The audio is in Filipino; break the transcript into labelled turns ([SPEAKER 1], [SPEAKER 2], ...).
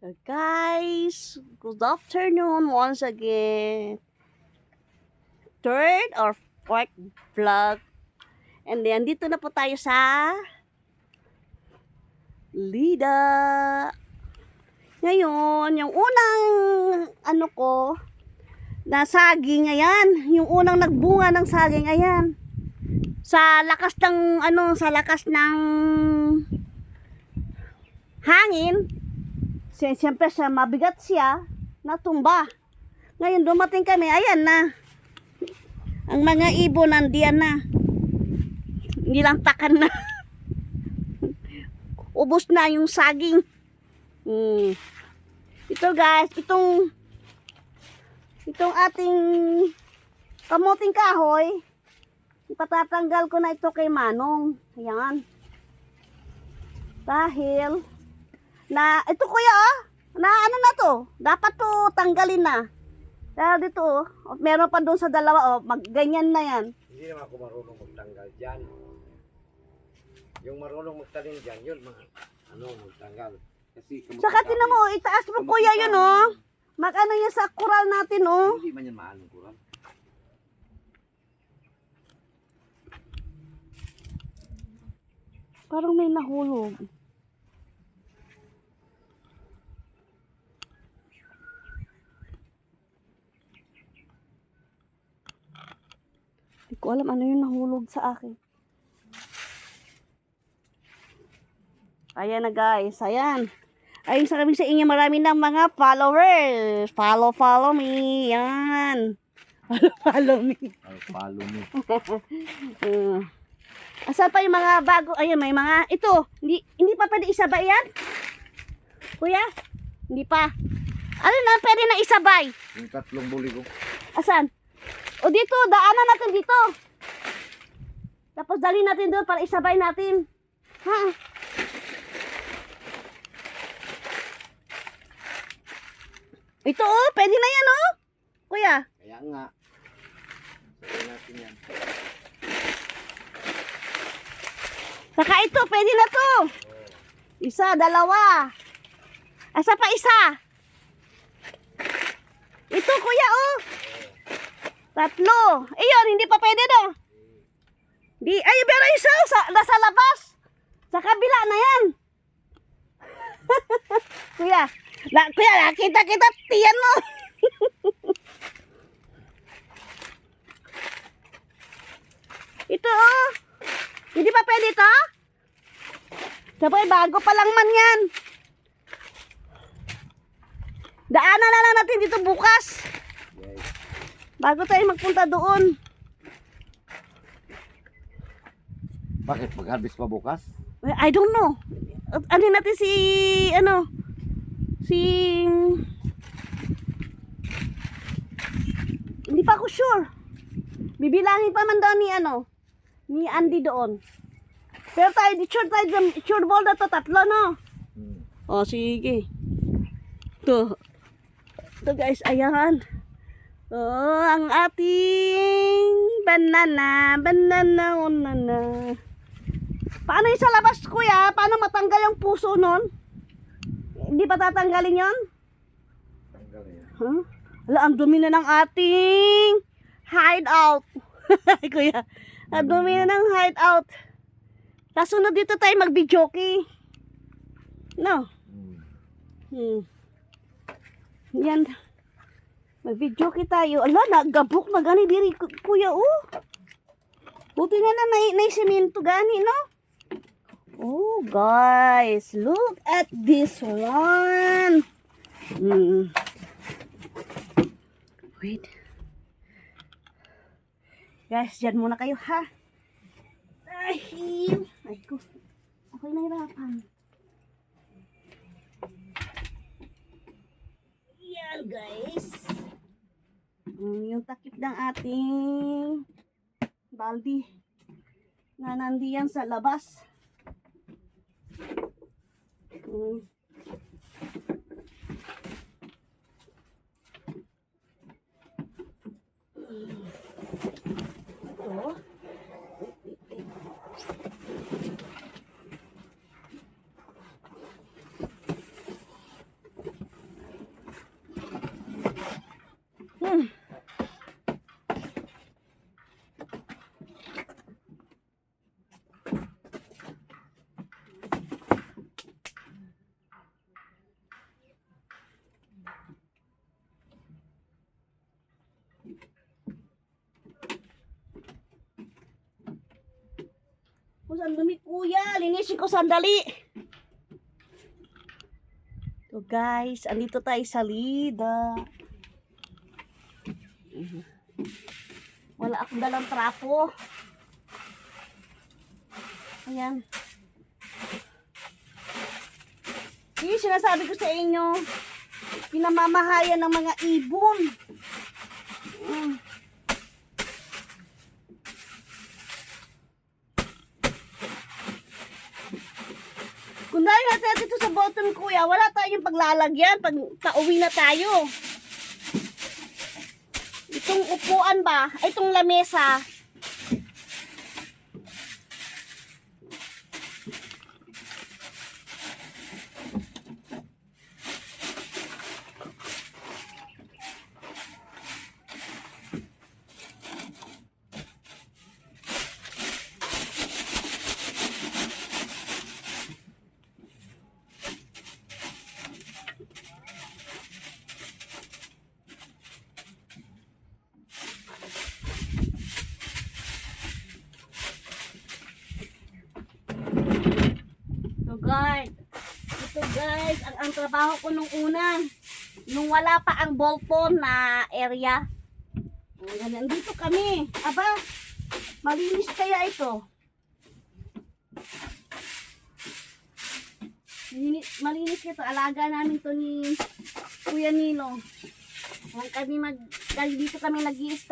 [SPEAKER 1] Guys, good afternoon once again. Third or fourth vlog. And then, dito na po tayo sa Lida. Ngayon, yung unang na saging, ayan. Yung unang nagbunga ng saging, ayan. Sa lakas ng hangin, siyempre siya mabigat siya, natumba. Ngayon dumating kami, ayan na. Ang mga ibon nandiyan na. Nilantakan na. Ubos na yung saging. Ito guys, itong ating kamuting kahoy, ipatatanggal ko na ito kay Manong. Ayan. Dahil ito kuya na to, dapat to tanggalin na. Dahil dito meron pa doon sa dalawa ganyan na yan.
[SPEAKER 2] Hindi naman ako marunong magtanggal dyan. Yung marunong magtanim dyan, yun magtanggal. Kasi
[SPEAKER 1] Saka tinan mo, itaas mo kuya yun Mag-ano yan sa kural natin
[SPEAKER 2] hindi man yan maanong kural.
[SPEAKER 1] Parang may nahulog. Hindi ko alam ano yung nahulog sa akin. Ayan na guys, ayan. Ayun sa kami sa inyo, marami ng mga followers. Follow me. Yan. Follow me.
[SPEAKER 2] Follow me.
[SPEAKER 1] Asan pa yung mga bago? Ayun, may mga, ito. Hindi pa pwede isabay yan? Kuya? Hindi pa. Ano na, pwede na isabay?
[SPEAKER 2] Yung tatlong buli ko.
[SPEAKER 1] Asan? O dito, daanan natin dito. Tapos dali natin doon para isabay natin. Ha? Ito pwede na yan kuya.
[SPEAKER 2] Kaya nga. Sabihin natin yan.
[SPEAKER 1] Saka ito, pwede na to. Isa, dalawa. Asa pa isa? Ito kuya Tatlo. Ayun, hindi pa pwede Ay, pero isa nasa labas. Sa kabila na yan. Kuya, nakita kita, tiyan mo. Ito hindi pa pwede ito? Sabay, bago pa lang man yan. Daanan na lang natin dito bukas.
[SPEAKER 2] Yes.
[SPEAKER 1] Bago tayo magpunta doon.
[SPEAKER 2] Bakit? Mag-harvest pa bukas?
[SPEAKER 1] I don't know. Ano natin hindi pa ako sure. Bibilangin pa man daw ni Andy doon. Pero sure ball na to, tatlo sige. Ito guys, ayan. Ang ating banana. Paano yung sa labas kuya? Paano matanggal yung puso nun? Hindi pa tatanggalin yon?
[SPEAKER 2] Tanggal yan.
[SPEAKER 1] Huh? Ala, ang dumi na ng ating hideout. Kuya, ang dumi na ng hideout. Kasunod dito tayo mag-videoke. No? Yan. Mag-videoke tayo. Ala, nagabok na gani diri kuya Buti nga na may semento gani Oh guys, look at this one. Wait. Guys, dyan muna kayo ha. Ay ko. Ako'y nahirapan. Yan guys. Yung takip ng ating baldi na nandiyan sa labas. Tapos ang dumi kuya, linisin ko sandali. So guys, andito tayo sa Lida. Wala akong dalang trapo. Ayan. Yung sinasabi ko sa inyo, pinamamahayan ng mga ibon. Kung dahil natin dito sa bottom kuya, wala tayong paglalagyan pag pauwi na tayo. Itong upuan ba? Itong lamesa. Ito guys, ang trabaho ko nung una, nung wala pa ang ballpoint na area. Ganyan, dito kami. Aba, malinis kaya ito. Malinis ito. Alaga namin to ni Kuya Nino. Dito kami nag-i-start.